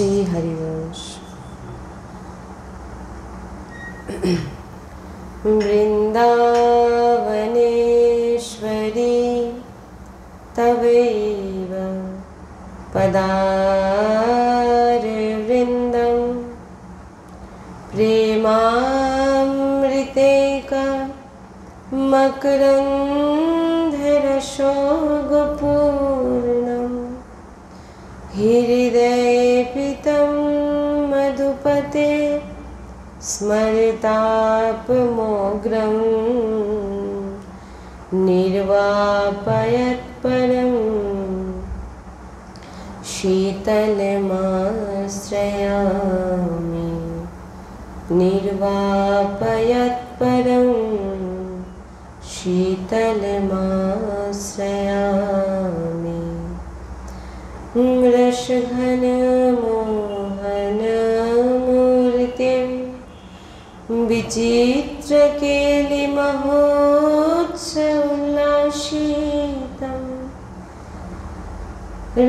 श्री हरिवंश। वृंदावनेश्वरी तवैव पदारविन्दं प्रेमामृतेका मकरन्धरसोगपूर्णं हृदयेऽपितं मधुपते स्मरतापमोग्रं निर्वापयत्परं शीतलमाश्रयामि निर्वापयत्परं शीतलमाश्रयामि रसघनमोहनमूर्तिं विचित्रकेलिमहोत्सवोल्लासितं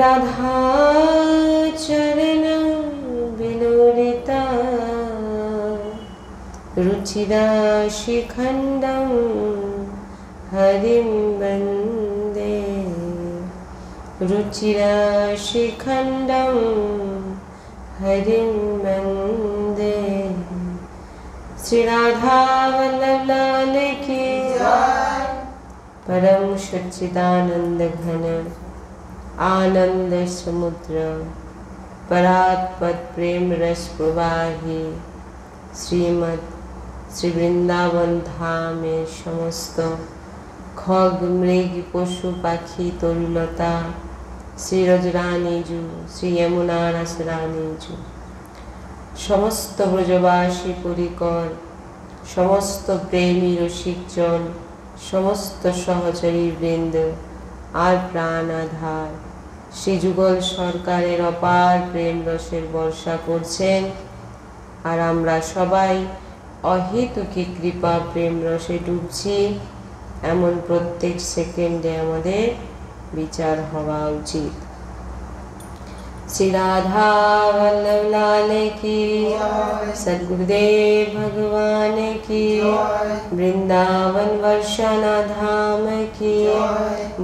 राधाचरणविलोलिता रुचिराशिखण्डं हरिं वन्दे रुचिराशिखण्डं हरिं वन्दे। श्री राधा वल्लभ लाल की जय। परम सच्चिदानंद घन आनंद समुद्र परात्पर प्रेम रस प्रवाही श्रीमद श्री वृंदावन धाम में समस्त खग मृग पशु पाखी तरुलता श्री रजरानीजू श्री यमुना रसरानीजू समस्त ब्रजवासी परिकर समस्त प्रेमी रसिकजन समस्त सहचरी वृंद और प्राण आधार श्री जुगल सरकारेर अपार प्रेम रसेर बर्षा करछेन और आमरा सबाई अहेतुकी कृपा प्रेम रसे डुबছি एमन प्रत्येक सेकेंडे आमादेर विचार हवा उचित। श्री राधा वल्लभ लाल की सद्गुरुदेव भगवान की वृंदावन वर्षाना धाम की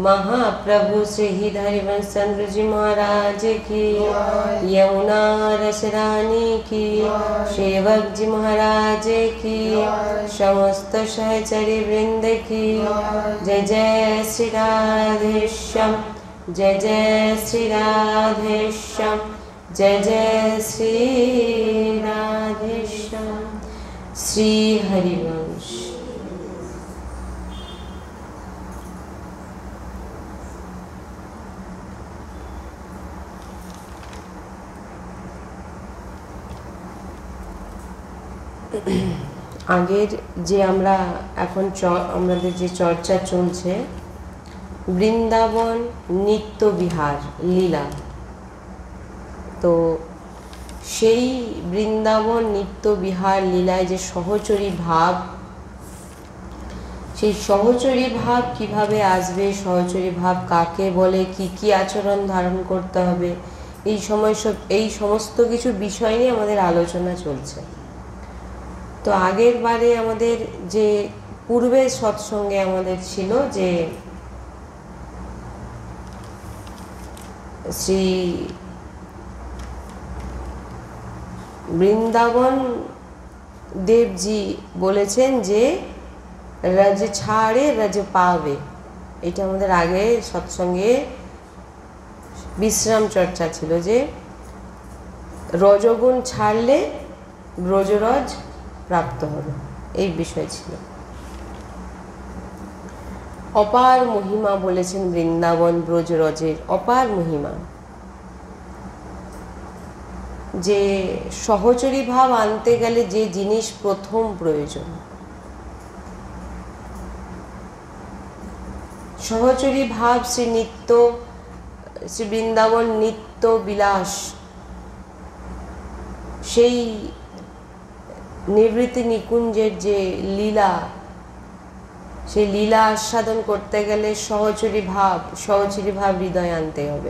महाप्रभु श्री हरिवंश चंद्र जी महाराज की यमुना रसरानी की सेवक जी महाराज की समस्त सहचरी वृंद की जय जय श्री राधेश्याम जय जय श्री राधेश्याम जय जय श्री राधेश्याम। श्री हरिवंश। আগের যে আমরা এখন আমাদের যে চর্চা চলছে বৃন্দাবন নিত্য বিহার লীলা, তো সেই বৃন্দাবন নিত্য বিহার লীলায় যে সহচরী ভাব, সেই সহচরী ভাব কিভাবে আসবে, সহচরী ভাব কাকে বলে, কি আচরণ ধারণ করতে হবে, এই সমস্ত কিছু বিষয় নিয়ে আমাদের আলোচনা চলছে। তো আগের বারে আমাদের যে পূর্বের সৎসঙ্গে আমাদের ছিল যে শ্রী বৃন্দাবন দেবজি বলেছেন যে রজ ছাড়ে রজ পাবে, এটা আমাদের আগে সৎসঙ্গে বিশ্রাম চর্চা ছিল যে রজগুণ ছাড়লে ব্রজরজ প্রাপ্ত হবে, এই বিষয় ছিল। অপার মহিমা বলেছেন বৃন্দাবন ব্রজরজের অপার মহিমা, যে সহচরী ভাব আনতে গেলে যে জিনিস প্রথম প্রয়োজন, সহচরী ভাব শ্রী বৃন্দাবন নিত্য বিলাস, সেই নিবৃত্তি নিকুঞ্জের যে লীলা, সেই লীলা আস্বাদন করতে গেলে সহচরী ভাব হৃদয়ে আনতে হবে।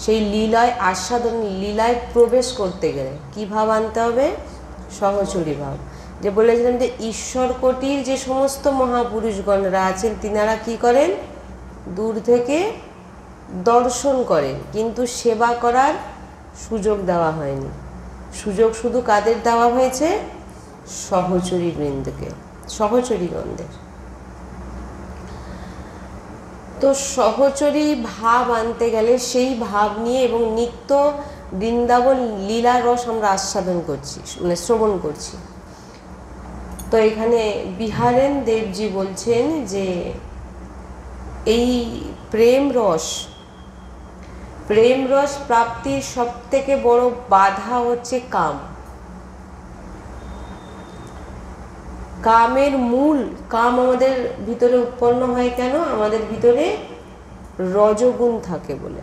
সেই লীলায় আস্বাদন, লীলায় প্রবেশ করতে গেলে কী ভাব আনতে হবে? সহচরী ভাব। যে বলেছিলাম যে ঈশ্বর কোটির যে সমস্ত মহাপুরুষগণরা আছেন তিনারা কি করেন? দূর থেকে দর্শন করেন, কিন্তু সেবা করার সুযোগ দেওয়া হয়নি। সুযোগ শুধু কাদের দেওয়া হয়েছে? সহচরী বৃন্দকে, সহচরীগণদের। তো সহচরী ভাব আনতে গেলে সেই ভাব নিয়ে এবং নিত্য বৃন্দাবন লীলার রস আমরা আস্বাদন করছি, মানে শ্রবণ করছি। তো এখানে বিহারেন দেবজি বলছেন যে এই প্রেম রস প্রাপ্তির সব থেকে বড় বাধা হচ্ছে কাম। কামের মূল, কাম আমাদের ভিতরে উৎপন্ন হয় কেন? আমাদের ভিতরে রজগুণ থাকে বলে।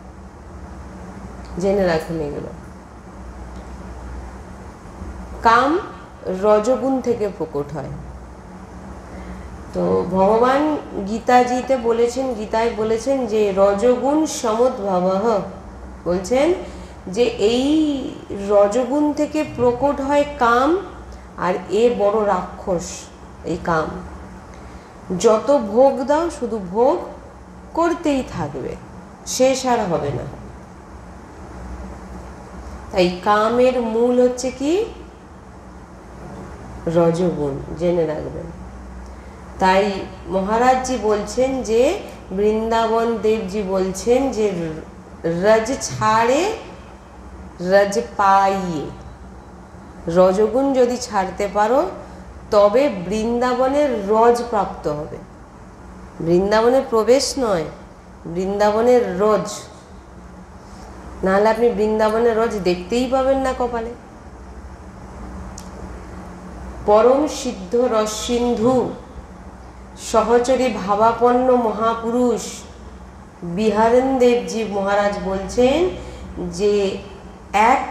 জেনে রাখুন এগুলো। কাম রজগুণ থেকে প্রকট হয়। তো ভগবান গীতাজিতে বলেছেন, গীতায় বলেছেন যে রজগুণ সমুদ্ভবঃ, বলছেন যে এই রজগুণ থেকে প্রকট হয় কাম, আর এ বড় রাক্ষস এই কাম। যত ভোগ দাও শুধু ভোগ করতেই থাকবে, শেষ আর হবে না। তাই কামের মূল হচ্ছে কি? রজগুণ, জেনে রাখবেন। তাই মহারাজজি বলছেন যে বৃন্দাবন দেবজি বলছেন যে রজ ছাড়ে রজ পাইয়ে, রজগুণ যদি ছাড়তে পারো তবে বৃন্দাবনের রজ প্রাপ্ত হবে। বৃন্দাবনের প্রবেশ নয়, বৃন্দাবনের রজ। নাহলে আপনি বৃন্দাবনের রজ দেখতেই পাবেন না কপালে। পরম সিদ্ধ রসিন্ধু সহচরী ভাবাপন্ন মহাপুরুষ বিহারেন দেবজি মহারাজ বলছেন যে এক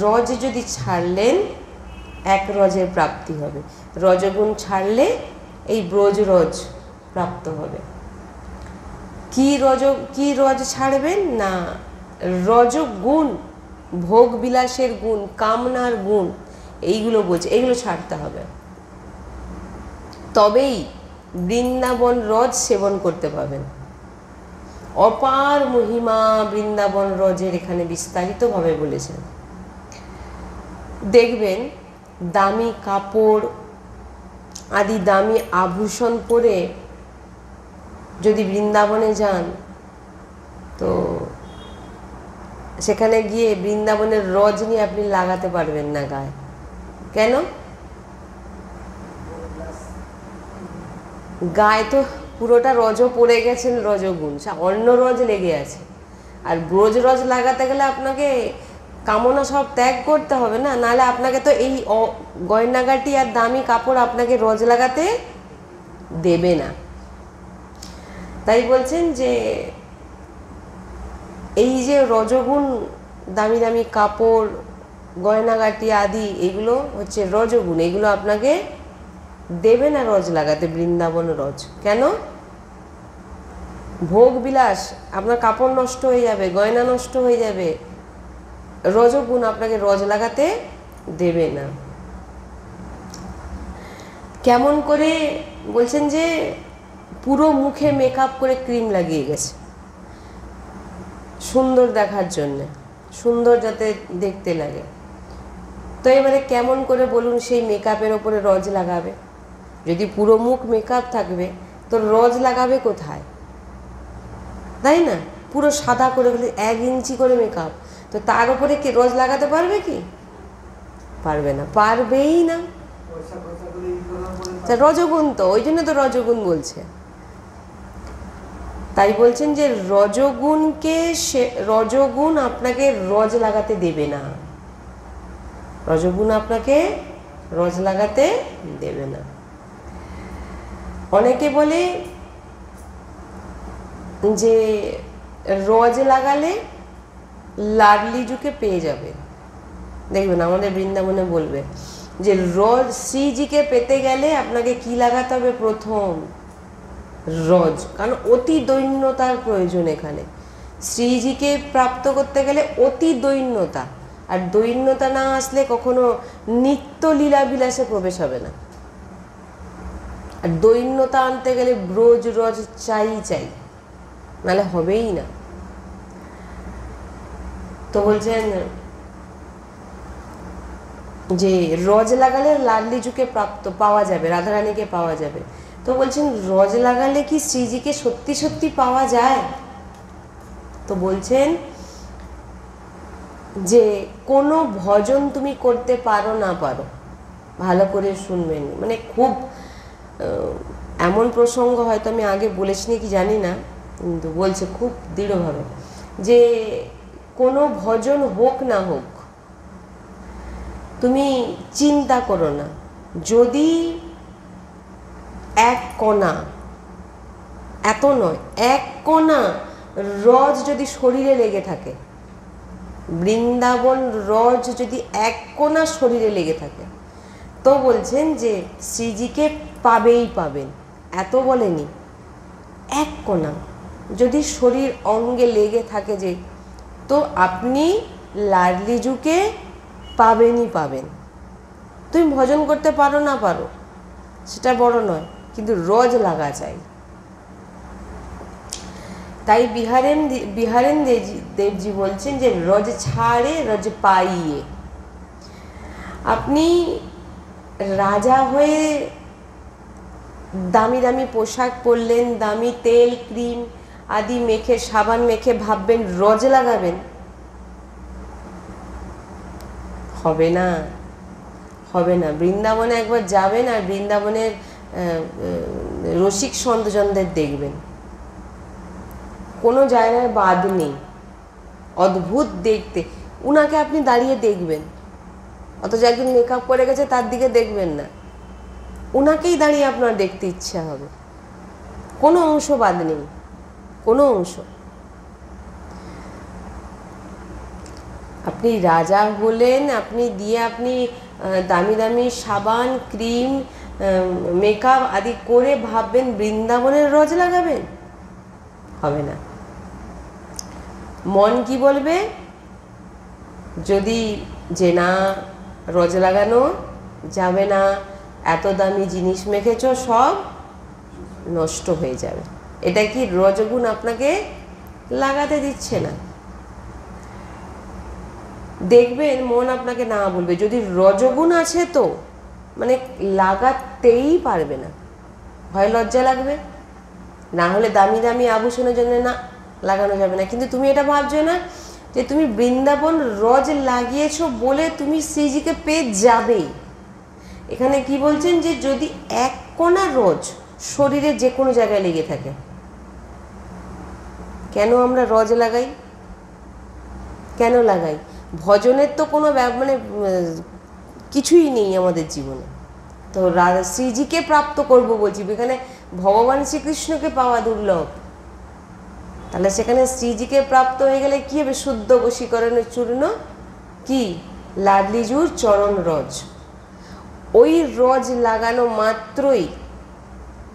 রজ যদি ছাড়লেন, এক রজের প্রাপ্তি হবে। রজগুণ ছাড়লে এই ব্রজ রজ প্রাপ্ত হবে। কি রজ ছাড়বেন না? রজগুণ, ভোগ বিলাসের গুণ, কামনার গুণ, এইগুলো বলছে, এইগুলো ছাড়তে হবে। তবেই বৃন্দাবন রজ সেবন করতে পাবেন। অপার মহিমা বৃন্দাবন রজের এখানে বিস্তারিতভাবে বলেছেন। দেখবেন দামি কাপড় আদি দামি আভূষণ পরে যদি বৃন্দাবনে যান, তো সেখানে গিয়ে বৃন্দাবনের রজ নিয়ে আপনি লাগাতে পারবেন না গায়ে। কেন? গায়ে তো পুরোটা রজও পড়ে গেছেন, রজগুণ, অন্য রজ লেগে আছে। আর ব্রজ রজ লাগাতে গেলে আপনাকে কামনা সব ত্যাগ করতে হবে না, নাহলে আপনাকে তো এই গয়নাগাটি আর দামি কাপড় আপনাকে রজ লাগাতে দেবে না। তাই বলছেন যে এই যে রজগুণ, দামি দামি কাপড়, গয়নাগাটি আদি, এগুলো হচ্ছে রজগুণ, এগুলো আপনাকে দেবে না রজ লাগাতে, বৃন্দাবন রজ। কেন? ভোগ বিলাস, আপনার কাপড় নষ্ট হয়ে যাবে, গয়না নষ্ট হয়ে যাবে, রজগুণ আপনাকে রজ লাগাতে দেবে না। কেমন করে? বলছেন যে পুরো মুখে মেকআপ করে ক্রিম লাগিয়ে গেছে সুন্দর দেখার জন্যে, সুন্দর যাতে দেখতে লাগে। তো এবারে কেমন করে বলুন সেই মেকআপের ওপরে রজ লাগাবে? যদি পুরো মুখ মেকআপ থাকবে তো রজ লাগাবে কোথায়? তাই না? পুরো সাদা করে 1 ইঞ্চি করে মেকআপ, তো তার উপরে কি রজ লাগাতে পারবে কি? পারবে না, পারবেই না। রজগুণ তো, ওই জন্য তো রজগুণ বলছে। তাই বলছেন যে রজগুণ আপনাকে রজ লাগাতে দেবে না, রজগুণ আপনাকে রজ লাগাতে দেবে না। অনেকে বলে যে রজ লাগালে লাডলিজুকে পেয়ে যাবে। দেখবেন আমাদের বৃন্দাবনে বলবে যে রজ, শ্রীজিকে পেতে গেলে আপনাকে কি লাগাতে হবে? প্রথম রজ, কারণ অতি দৈন্যতার প্রয়োজন এখানে। শ্রীজিকে প্রাপ্ত করতে গেলে অতি দৈন্যতা, আর দৈন্যতা না আসলে কখনো নিত্য লীলা বিলাসে প্রবেশ হবে না। আর দৈন্যতা আনতে গেলে ব্রজ রজ চাই চাই, নাহলে হবেই না। তো বলছেন যে রজ লাগালে লাডলিজুকে পাওয়া যাবে, রাধারানীকে পাওয়া যাবে। তো বলছেন রজ লাগালে কি শ্রীজিকে সত্যি সত্যি পাওয়া যায়? তো বলছেন যে কোনো ভজন তুমি করতে পারো না পারো, ভালো করে শুনবেন, মানে খুব এমন প্রসঙ্গ হয়তো আমি আগে বলেছি কি জানি না, কিন্তু বলছে খুব দৃঢ়ভাবে যে কোনো ভজন হোক না হোক তুমি চিন্তা করো না, যদি এক কণা, এত নয়, এক কণা রজ যদি শরীরে লেগে থাকে, বৃন্দাবন রজ যদি এক কণা শরীরে লেগে থাকে, তো বলছেন যে শ্রীজিকে পাবেই পাবেন। এত বলেনি, এক কণা যদি শরীর অঙ্গে লেগে থাকে যে, তো আপনি লাডলিজুকে পাবেনই পাবেন। তুমি ভজন করতে পারো না পারো সেটা বড় নয়, কিন্তু রজ লাগা চাই। তাই বিহারেন দেবজি বলছেন যে রজ ছাড়ে রজ পাইয়ে। আপনি রাজা হয়ে দামি দামি পোশাক পরলেন, দামি তেল ক্রিম আদি মেখে, সাবান মেখে ভাববেন রজ লাগাবেন, হবে না, হবে না। বৃন্দাবনে একবার যাবেন আর বৃন্দাবনের রসিক সন্তজনদের দেখবেন, কোনো জায়গায় বাদ নেই, অদ্ভুত দেখতে। উনাকে আপনি দাঁড়িয়ে দেখবেন, অথচ একজন মেকআপ করে গেছে তার দিকে দেখবেন না, উনাকেই দাঁড়িয়ে আপনার দেখতে ইচ্ছা হবে, কোনো অংশ বাদ নেই, কোনো অংশ। আপনি রাজা হলেন, আপনি দিয়ে আপনি দামি দামি সাবান ক্রিম মেকআপ আদি করে ভাববেন বৃন্দাবনের রজ লাগাবেন, হবে না। মন কি বলবে? যদি যে না রজ লাগানো যাবে না, এত দামি জিনিস মেখেছ সব নষ্ট হয়ে যাবে, এটা কি রজগুণ আপনাকে লাগাতে দিচ্ছে না। দেখবেন মন আপনাকে না বলবে, যদি রজগুণ আছে তো মানে লাগাতেই পারবে না, ভয় লজ্জা লাগবে, না হলে দামি দামি আভূষণের জন্য না লাগানো যাবে না। কিন্তু তুমি এটা ভাবছো না যে তুমি বৃন্দাবন রজ লাগিয়েছো বলে তুমি শ্রীজিকে পেয়ে যাবেই। এখানে কি বলছেন যে যদি এক কণা রজ শরীরে যে কোনো জায়গায় লেগে থাকে, কেন আমরা রজ লাগাই, কেন লাগাই? ভজনের তো কোনো মানে কিছুই নেই আমাদের জীবনে, তো শ্রীজিকে প্রাপ্ত করব বলছি, এখানে ভগবান শ্রীকৃষ্ণকে পাওয়া দুর্লভ, তাহলে সেখানে শ্রীজিকে প্রাপ্ত হয়ে গেলে কি হবে? শুদ্ধ বশীকরণের চূর্ণ কি? লাডলিজুর চরণ রজ। ওই রজ লাগানো মাত্রই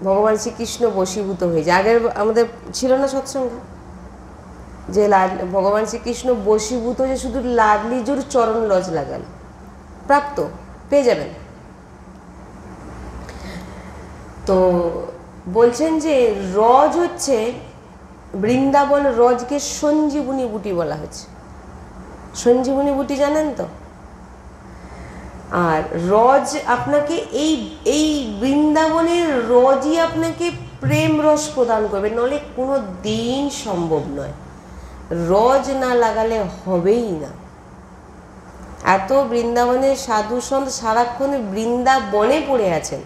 ভগবান শ্রীকৃষ্ণ বশীভূত হয়ে যায়। আগের আমাদের ছিল না সৎসঙ্গে যে ভগবান শ্রীকৃষ্ণ বশীভূত যে শুধু লাডলিজুর চরণ রজ লাগান, প্রাপ্ত পেয়ে যাবেন। তো বলছেন যে রজ হচ্ছে বৃন্দাবন রজকে সঞ্জীবনী বুটি বলা হচ্ছে। সঞ্জীবনী বুটি জানেন তো? আর রজ আপনাকে এই বৃন্দাবনের রজই আপনাকে প্রেম রস প্রদান করবে, নইলে কোনো দিন সম্ভব নয়। রজ না লাগালে হবেই না। এত বৃন্দাবনের সাধু সন্ত সারাক্ষণ বৃন্দাবনে পড়ে আছেন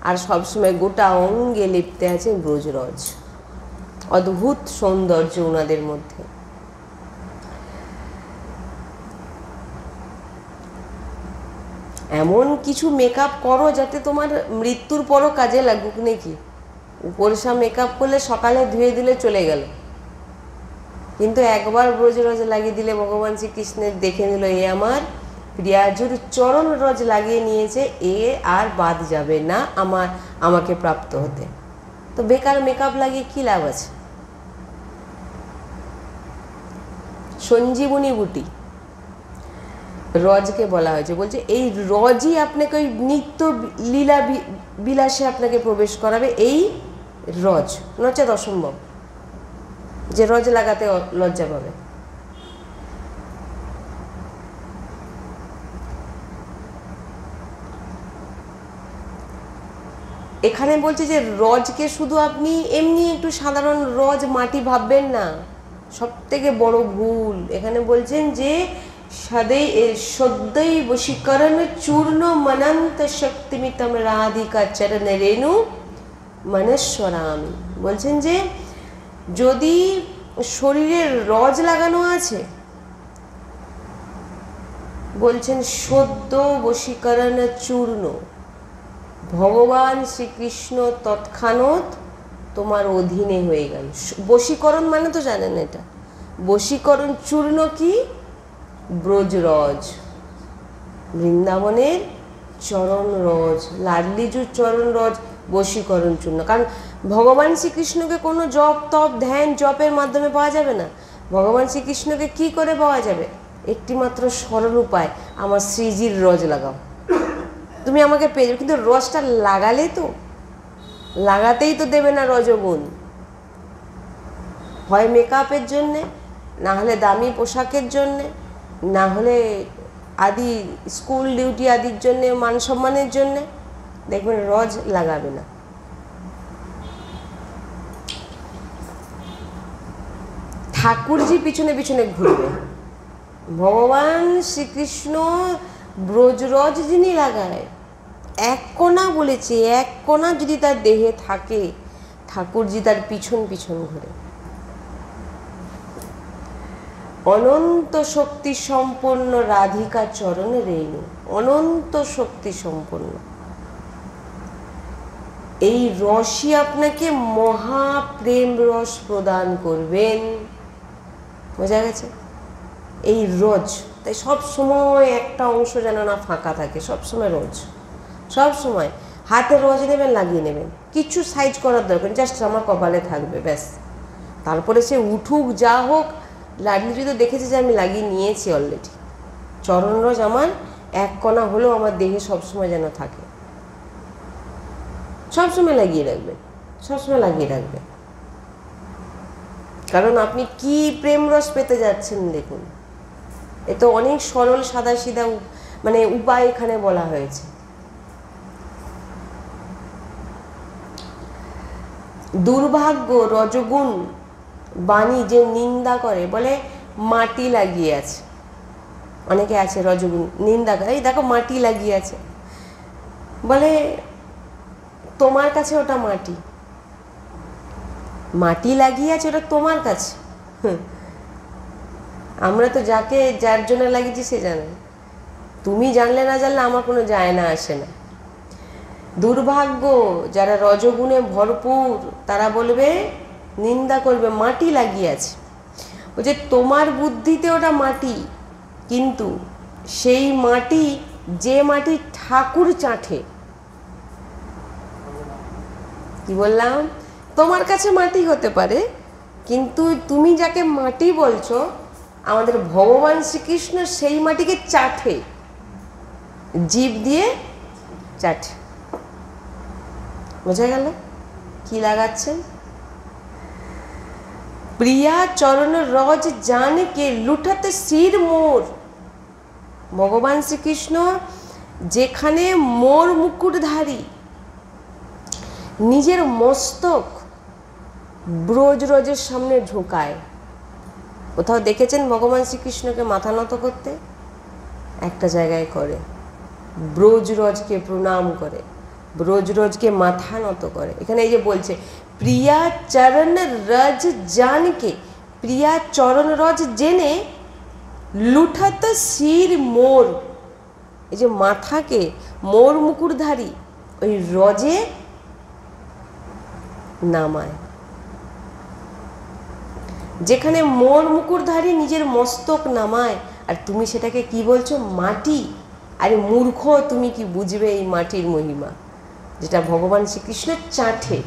আর সবসময় গোটা অঙ্গে লিপ্তে আছেন ব্রজরজ। অদ্ভুত সৌন্দর্য ওনাদের মধ্যে। এমন কিছু মেকআপ করো যাতে তোমার মৃত্যুর পরও কাজে লাগুক নাকি। উপরসা মেকআপ করলে সকালে ধুয়ে দিলে চলে গেল, কিন্তু একবার ব্রজরজ লাগিয়ে দিলে ভগবান শ্রীকৃষ্ণের দেখে নিল এ আমার প্রিয়াজুর চরণ রজ লাগিয়ে নিয়েছে, এ আর বাদ যাবে না আমাকে প্রাপ্ত হতে। তো বেকার মেকআপ লাগিয়ে কী লাভ আছে? সঞ্জীবনী বুটি রজকে বলা হয়েছে। বলছে এই রজই আপনাকে ওই নিত্য লীলা বিলাসে আপনাকে প্রবেশ করাবে, এই রজ নচেত অসম্ভব যে রজ লাগাতে লজ্জা পাবে। এখানে বলছে যে রজকে শুধু আপনি এমনি একটু সাধারণ রজ মাটি ভাববেন না, সব থেকে বড় ভুল। এখানে বলছেন যে সদ্যই বশীকরণ চূর্ণ মনন্ত শক্তিমিতম রাধিকা চরণ রেণু মনস্বরামি। বলছেন যে যদি শরীরে রজ লাগানো আছে, বলছেন সদ্য বশীকরণ চূর্ণ, ভগবান শ্রীকৃষ্ণ তৎক্ষণাৎ তোমার অধীনে হয়ে গেল। বশীকরণ মানে তো জানেন এটা, বশীকরণ চূর্ণ কি? ব্রজরজ, বৃন্দাবনের চরণ রজ, লাডলিজুর চরণ রজ বশীকরণ চূর্ণ। কারণ ভগবান শ্রীকৃষ্ণকে কোনো জপ তপ ধ্যান জপের মাধ্যমে পাওয়া যাবে না। ভগবান শ্রীকৃষ্ণকে কি করে পাওয়া যাবে? একটি মাত্র সরল উপায়, আমার শ্রীজির রজ লাগাও, তুমি আমাকে পেয়ে যাবে। কিন্তু রজটা লাগালে তো, লাগাতেই তো দেবে না রজগুণ। হয় মেকআপের জন্যে, না হলে দামি পোশাকের জন্যে, না হলে আদি স্কুল ডিউটি আদির জন্যে, মান সম্মানের জন্যে, দেখবেন রজ লাগাবে না। ঠাকুরজি পিছনে পিছনে ঘুরবে। ভগবান শ্রীকৃষ্ণ ব্রজরজ যিনি লাগায়, এক কোণা বলেছে, এক কোণা যদি তার দেহে থাকে, ঠাকুরজি তার পিছন পিছন ঘুরে। অনন্ত শক্তি সম্পন্ন রাধিকা চরণ রেণু, অনন্ত শক্তি সম্পন্ন এই রসই আপনাকে মহাপ্রেম রস প্রদান করবেন। বোঝা গেছে? এই রোজ, তাই সব সময় একটা অংশ যেন না ফাঁকা থাকে, সব সময় রোজ, সব সময় হাতে রোজ নেবেন, লাগিয়ে নেবেন, কিছু সাইজ করার দরকার, জাস্ট আমার কপালে থাকবে ব্যাস। তারপরে সে উঠুক যা হোক, লাডলি যদি দেখেছে যে আমি লাগিয়ে নিয়েছি অলরেডি। চরণ রোজ আমার এক কণা হলেও আমার দেহে সবসময় যেন থাকে, সবসময় লাগিয়ে রাখবেন, সবসময় লাগিয়ে রাখবেন। কারণ আপনি কি প্রেম রস পেতে যাচ্ছেন দেখুন। এ তো অনেক সরল সাদা সিধা মানে উপায় এখানে বলা হয়েছে। দুর্ভাগ্য রজগুণ বাণী যে নিন্দা করে, বলে মাটি লাগিয়ে আছে। অনেকে আছে রজগুণ নিন্দা করে, এই দেখো মাটি লাগিয়ে আছে, বলে তোমার কাছে ওটা মাটি, মাটি লাগিয়ে আছে ওটা তোমার কাছে। আমরা তো যাকে যার জন্য লাগিয়েছি সে জানে, তুমি জানলে না জানলে আমার কোনো যায় না আসে না। দুর্ভাগ্য যারা রজগুণে ভরপুর, তারা বলবে, নিন্দা করবে মাটি লাগিয়ে আছে। ও যে তোমার বুদ্ধিতে ওটা মাটি, কিন্তু সেই মাটি যে মাটি ঠাকুর চাঁঠে। কি বললাম? তোমার কাছে মাটি হতে পারে, কিন্তু তুমি যাকে মাটি বলছো, আমাদের ভগবান শ্রীকৃষ্ণ সেই মাটিকে চাটে, জীব দিয়ে চাটে। বোঝা গেল কি লাগাচ্ছেন? প্রিয়া চরণ রজ জানকে লুঠাতে শির মোর। ভগবান শ্রীকৃষ্ণ যেখানে মোর মুকুটধারী, নিজের মস্তক ব্রজরজের সামনে ঝুঁকায়। কোথাও দেখেছেন ভগবান শ্রীকৃষ্ণকে মাথা নত করতে? একটা জায়গায় করে, ব্রজরজকে প্রণাম করে, ব্রজরজকে মাথা নত করে। এখানে এই যে বলছে প্রিয়া চরণ রজ জানকে, প্রিয়া চরণ রজ জেনে লুঠাত শির মোর। এই যে মাথাকে মোর মুকুটধারী ওই রজে নামায়। যেখানে মোর মুকুটধারী নিজের মস্তক নামায়, আর তুমি সেটাকে কি বলছো? মাটি। আরে মূর্খ, তুমি কি বুঝবে এই মাটির মহিমা, যেটা ভগবান শ্রীকৃষ্ণ চাঁঠে।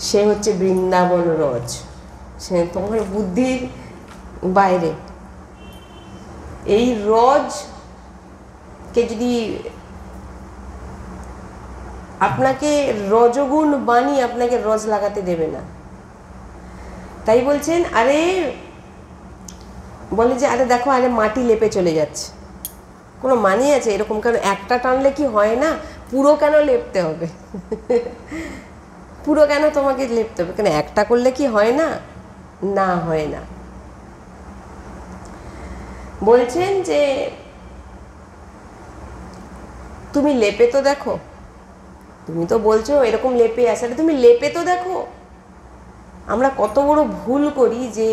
সে হচ্ছে বৃন্দাবন রজ। সে তোমার বুদ্ধির বাইরে। এই রজকে যদি আপনাকে রজগুণ বানিয়ে আপনাকে রজ লাগাতে দেবে না। তাই বলছেন, আরে বলে যে আরে দেখো, আরে মাটি লেপে চলে যাচ্ছে, কোনো মানে আছে এরকম? কেন একটা টানলে কি হয় না? পুরো কেন লেপতে হবে? পুরো কেন তোমাকে লেপতে হবে? কেন একটা করলে কি হয় না? না, হয় না। বলছেন যে তুমি লেপে তো দেখো, তুমি তো বলছো এরকম লেপে আসে, তুমি লেপে তো দেখো। আমরা কত বড় ভুল করি যে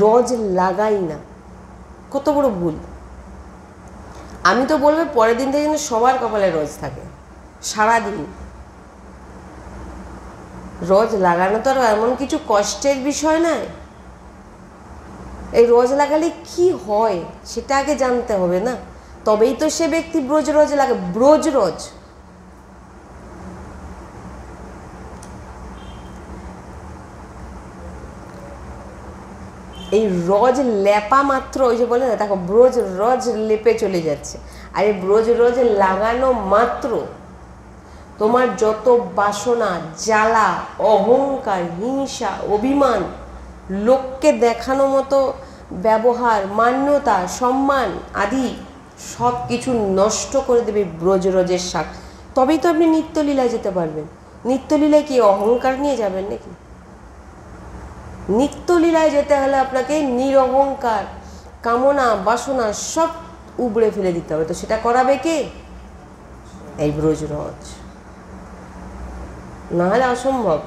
রজ লাগাই না, কত বড় ভুল। আমি তো বলবো পরের দিন থেকে যেন সবার কপালে রজ থাকে সারাদিন। রজ লাগানো তো আর এমন কিছু কষ্টের বিষয় নয়। এই রজ লাগালে কি হয় সেটা আগে জানতে হবে না, তবেই তো সে ব্যক্তি ব্রজ রজ লাগে। ব্রজ রজ, এই রজ লেপা মাত্র, ওই যে বলে না, দেখো ব্রজ রজ লেপে চলে যাচ্ছে। আর এই ব্রজ রজ লাগানো মাত্র তোমার যত বাসনা, জ্বালা, অহংকার, হিংসা, অভিমান, লোককে দেখানো মতো ব্যবহার, মান্যতা, সম্মান আদি সব কিছু নষ্ট করে দেবে ব্রজরজের শাক। তবেই তো আপনি নিত্যলীলায় যেতে পারবেন। নিত্যলীলায় কি অহংকার নিয়ে যাবেন নাকি? নিত্যলীলায় যেতে হলে আপনাকে নিরহংকার, কামনা বাসনা সব উবড়ে ফেলে দিতে হবে। তো সেটা করাবে কে? এই ব্রজরজ, না হলে অসম্ভব।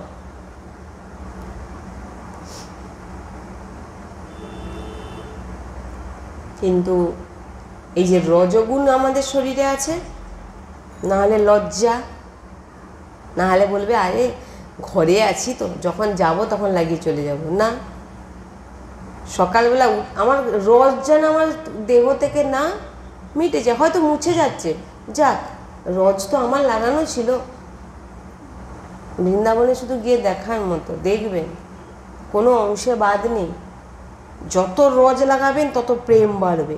কিন্তু এই যে রজগুণ আমাদের শরীরে আছে, না হলে লজ্জা, না হলে বলবে আরে ঘরে আছি তো, যখন যাব তখন লাগিয়ে চলে যাব। না, সকালবেলা আমার রজ যেন আমার দেহ থেকে না মিটে যায়, হয়তো মুছে যাচ্ছে, যাক, রজ তো আমার লাগানো ছিল। বৃন্দাবনে শুধু গিয়ে দেখার মতো, দেখবেন কোনো অংশে বাদ নেই। যত রজ লাগাবেন তত প্রেম বাড়বে।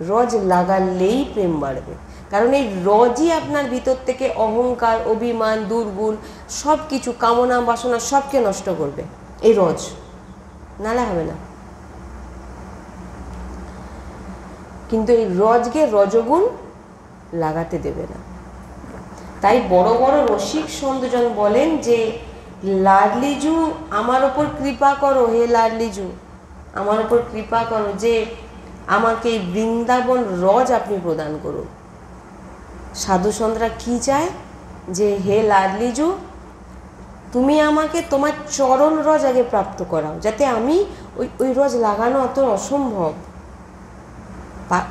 রজ লাগালেই প্রেম বাড়বে, কারণ এই রজই আপনার ভিতর থেকে অহংকার, অভিমান, দুর্গুণ সব কিছু, কামনা বাসনা সবকে নষ্ট করবে এই রজ, নালে হবে না। কিন্তু এই রজকে রজগুণ লাগাতে দেবে না। তাই বড় বড় রসিক সন্তজন বলেন যে লাডলিজু আমার ওপর কৃপা করো, হে লাডলিজু আমার ওপর কৃপা করো যে আমাকে এই বৃন্দাবন রজ আপনি প্রদান করুন। সাধু সন্তরা কি চায়? যে হে লাডলিজু তুমি আমাকে তোমার চরণ রজ আগে প্রাপ্ত করাও, যাতে আমি ওই রজ লাগানো অত অসম্ভব,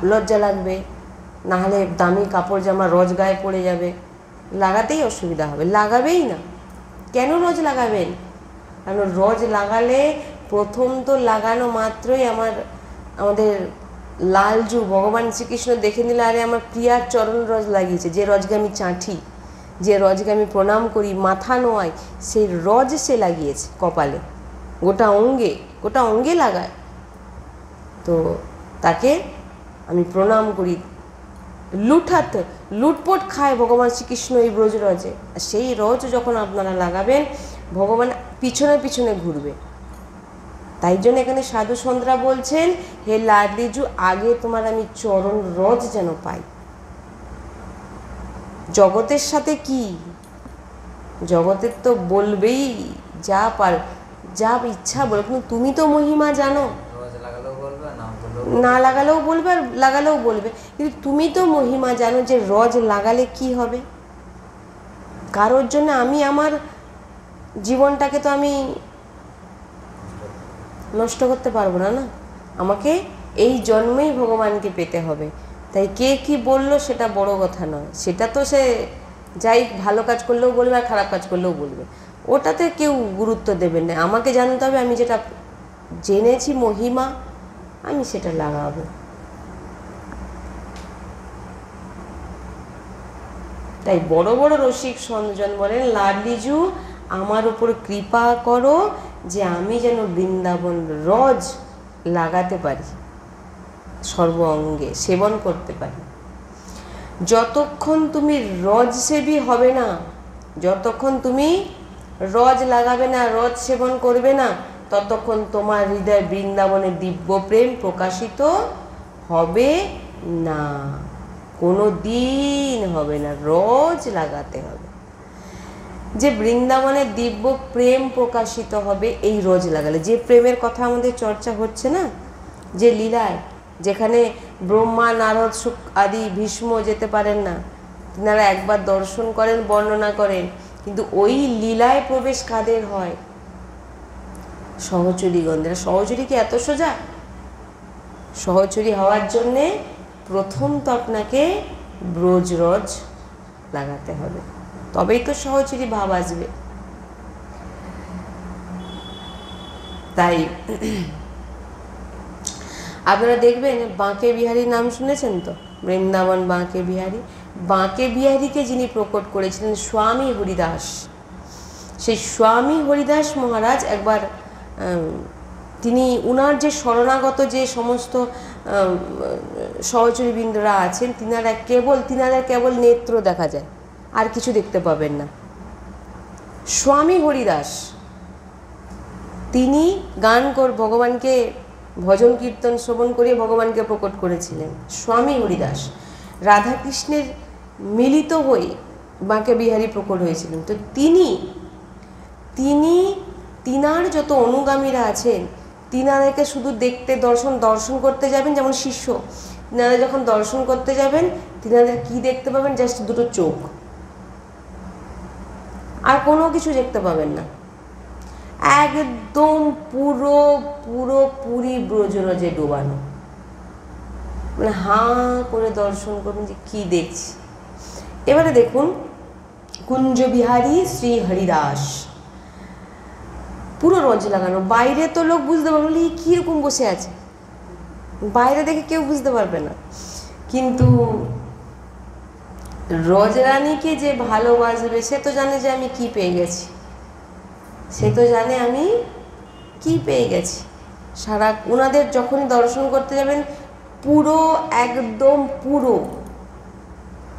লজ্জা লাগবে, নাহলে দামি কাপড় জামা রজ গায়ে পড়ে যাবে, লাগাতেই অসুবিধা হবে, লাগাবেই না। কেন রজ লাগাবেন? কারণ রজ লাগালে প্রথম তো লাগানো মাত্রই আমাদের লালজু ভগবান শ্রীকৃষ্ণ দেখে নিলে, আরে আমার প্রিয়ার চরণ রজ লাগিয়েছে, যে রজকে আমি চাঁঠি, যে রজকে আমি প্রণাম করি, মাথা নোয়াই, সেই রজ সে লাগিয়েছে কপালে, গোটা অঙ্গে লাগায়। তো তাকে আমি প্রণাম করি। লুটপট খায় ভগবান শ্রীকৃষ্ণ এই ব্রজ রজে। আর সেই রজ যখন আপনারা লাগাবেন, ভগবান পিছনে পিছনে ঘুরবে। তাই জন্য এখানে সাধু সন্তরা বলছেন, হে লাডলিজু আগে তোমার আমি চরণ রজ যেন পাই। জগতের সাথে কি, জগতের তো বলবেই যা ইচ্ছা বলো, কিন্তু তুমি তো মহিমা জানো, না লাগালেও বলবে আর লাগালেও বলবে, কিন্তু তুমি তো মহিমা জানো যে রজ লাগালে কি হবে। কারোর জন্য আমি আমার জীবনটাকে তো আমি নষ্ট করতে পারবো না, না, আমাকে এই জন্মেই ভগবানকে পেতে হবে। তাই কে কি বললো সেটা বড় কথা নয়, সেটা তো সে যাই ভালো কাজ করলেও বলবে আর খারাপ কাজ করলেও বলবে, ওটাতে কেউ গুরুত্ব দেবেন না। আমাকে জানতে হবে আমি যেটা জেনেছি মহিমা, আমি সেটা লাগাবো। তাই বড় বড় রসিক সন্তজন বলেন, লাডলিজু আমার উপর কৃপা করো যে আমি যেন বৃন্দাবন রজ লাগাতে পারি, সর্ব অঙ্গে সেবন করতে পারি। যতক্ষণ তুমি রজ সেবী হবে না, যতক্ষণ তুমি রজ লাগাবে না, রজ সেবন করবে না, ততক্ষণ তোমার হৃদয় বৃন্দাবনের দিব্য প্রেম প্রকাশিত হবে না, কোনো দিন হবে না। রজ লাগাতে হবে। যে বৃন্দাবনের দিব্য প্রেম প্রকাশিত হবে এই রোজ লাগালে। যে প্রেমের কথা আমাদের চর্চা হচ্ছে না, যে লীলায়, যেখানে ব্রহ্মা, নারদ, শুক আদি ভীষ্ম যেতে পারেন না, তিনারা একবার দর্শন করেন, বর্ণনা করেন, কিন্তু ওই লীলায় প্রবেশ কাদের হয়? সহচরীগণদের। সহচরী কি এত সোজা? সহচরী হওয়ার জন্যে প্রথম তো আপনাকে ব্রজরজ লাগাতে হবে, তবেই তো সহচরী ভাব আসবে। তাই আপনারা দেখবেন বাঁকে বিহারীর নাম শুনেছেন তো, বৃন্দাবন বাঁকে বিহারী। বাঁকে বিহারীকে যিনি প্রকট করেছিলেন স্বামী হরিদাস, সেই স্বামী হরিদাস মহারাজ একবার তিনি উনার যে শরণাগত যে সমস্ত সহচরীবৃন্দরা আছেন, তিনাদের কেবল নেত্র দেখা যায়, আর কিছু দেখতে পাবেন না। স্বামী হরিদাস তিনি ভগবানকে ভজন কীর্তন শ্রবণ করিয়ে ভগবানকে প্রকট করেছিলেন। স্বামী হরিদাস রাধাকৃষ্ণের মিলিত হয়ে বাঁকে বিহারী প্রকট হয়েছিলেন। তো তিনার যত অনুগামীরা আছেন, তিনাদেরকে শুধু দেখতে দর্শন করতে যাবেন, যেমন শিষ্য, তিনারা যখন দর্শন করতে যাবেন, তিনাদের কি দেখতে পাবেন? জাস্ট দুটো চোখ, আর কোনো কিছু দেখতে পাবেন না। একদম পুরোপুরি ব্রজরজে ডোবানো, মানে হাঁ করে দর্শন করুন যে কি দেখছি। এবারে দেখুন কুঞ্জবিহারী শ্রী হরিদাস, পুরো রজ লাগানো। বাইরে তো লোক বুঝতে পারবে না কীরকম বসে আছে, বাইরে দেখে কেউ বুঝতে পারবে না, কিন্তু রজরানীকে যে ভালোবাসবে সে তো জানে যে আমি কি পেয়ে গেছি, সে তো জানে আমি কি পেয়ে গেছি। সারা ওনাদের যখনই দর্শন করতে যাবেন, একদম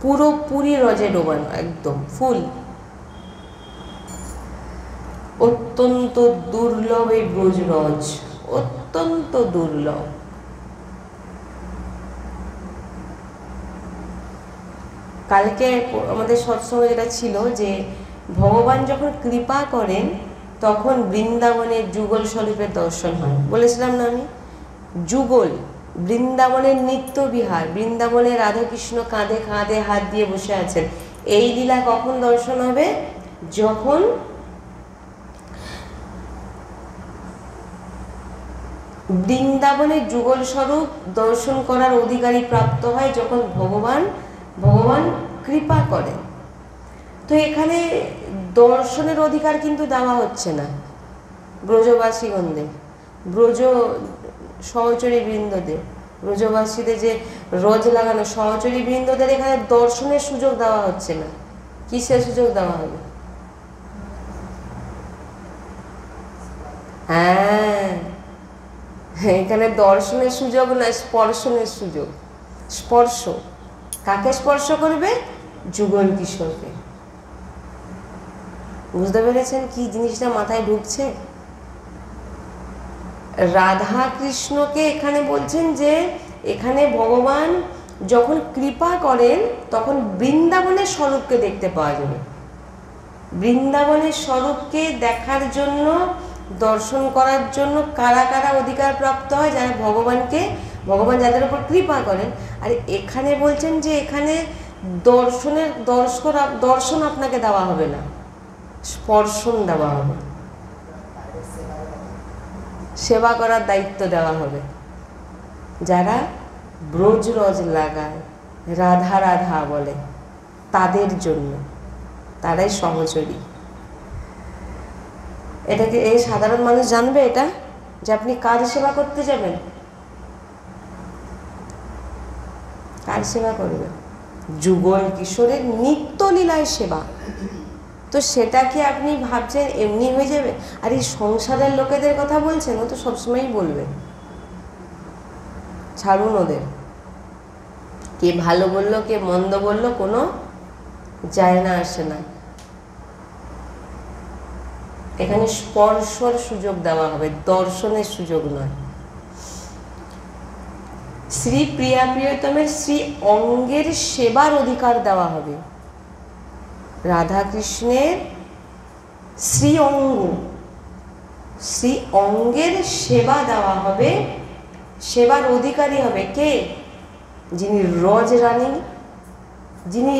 পুরোপুরি রজে ডোবানো, একদম ফুল। অত্যন্ত দুর্লভ এই ব্রজরজ, অত্যন্ত দুর্লভ। কালকে আমাদের সৎসঙ্গে যেটা ছিল যে ভগবান যখন কৃপা করেন তখন বৃন্দাবনের যুগল স্বরূপের দর্শন হয়। বলেছিলাম না আমি, যুগল বৃন্দাবনের নিত্য বিহার, বৃন্দাবনের রাধাকৃষ্ণ কাঁধে কাঁধে হাত দিয়ে বসে আছেন। এই লীলা কখন দর্শন হবে? যখন বৃন্দাবনের যুগল স্বরূপ দর্শন করার অধিকারী প্রাপ্ত হয়, যখন ভগবান কৃপা করেন। তো এখানে দর্শনের অধিকার কিন্তু দেওয়া হচ্ছে না ব্রজবাসীগণদের, সহচরী বৃন্দদের, ব্রজবাসীদের যে রজ লাগানো সহচরী বৃন্দদের এখানে দর্শনের সুযোগ দেওয়া হচ্ছে না। কিসের সুযোগ দেওয়া হবে? হ্যাঁ, এখানে দর্শনের সুযোগ না, স্পর্শনের সুযোগ। স্পর্শ কাকে স্পর্শ করবে? যুগল কিশোরকে। বুঝতে পেরেছেন কি জিনিসটা মাথায় ঢুকছে? রাধা কৃষ্ণকে এখানে বলছেন যে এখানে ভগবান যখন কৃপা করেন তখন বৃন্দাবনের স্বরূপকে দেখতে পাওয়া যাবে। বৃন্দাবনের স্বরূপকে দেখার জন্য, দর্শন করার জন্য কারা কারা অধিকার প্রাপ্ত হয়? যারা ভগবান যাদের উপর কৃপা করেন। আর এখানে বলছেন যে এখানে দর্শন আপনাকে দেওয়া হবে না, স্পর্শন দেওয়া হবে, সেবা করার দায়িত্ব দেওয়া হবে। যারা ব্রজরজ লাগায়, রাধা রাধা বলে, তাদের জন্য, তারাই সহচরী। এটাকে এই সাধারণ মানুষ জানবে এটা যে আপনি কার সেবা করতে যাবেন? কার সেবা করবেন? যুগল কিশোরের নিত্য লীলায় সেবা। তো সেটা কি আপনি ভাবছেন এমনি হয়ে যাবে? আর এই সংসারের লোকেদের কথা বলছেন, ও তো সবসময়ই বলবে ছাড়ুন ওদের, কে ভালো বললো কে মন্দ বললো কোনো যায় না আসে না। এখানে স্পর্শর সুযোগ দেওয়া হবে, দর্শনের সুযোগ নয়। শ্রী প্রিয়া প্রিয়তমের শ্রী অঙ্গের সেবার অধিকার দেওয়া হবে। রাধা কৃষ্ণের শ্রী অঙ্গ, শ্রী অঙ্গের সেবা দেওয়া হবে। সেবার অধিকারী হবে কে? যিনি রজরানী, যিনি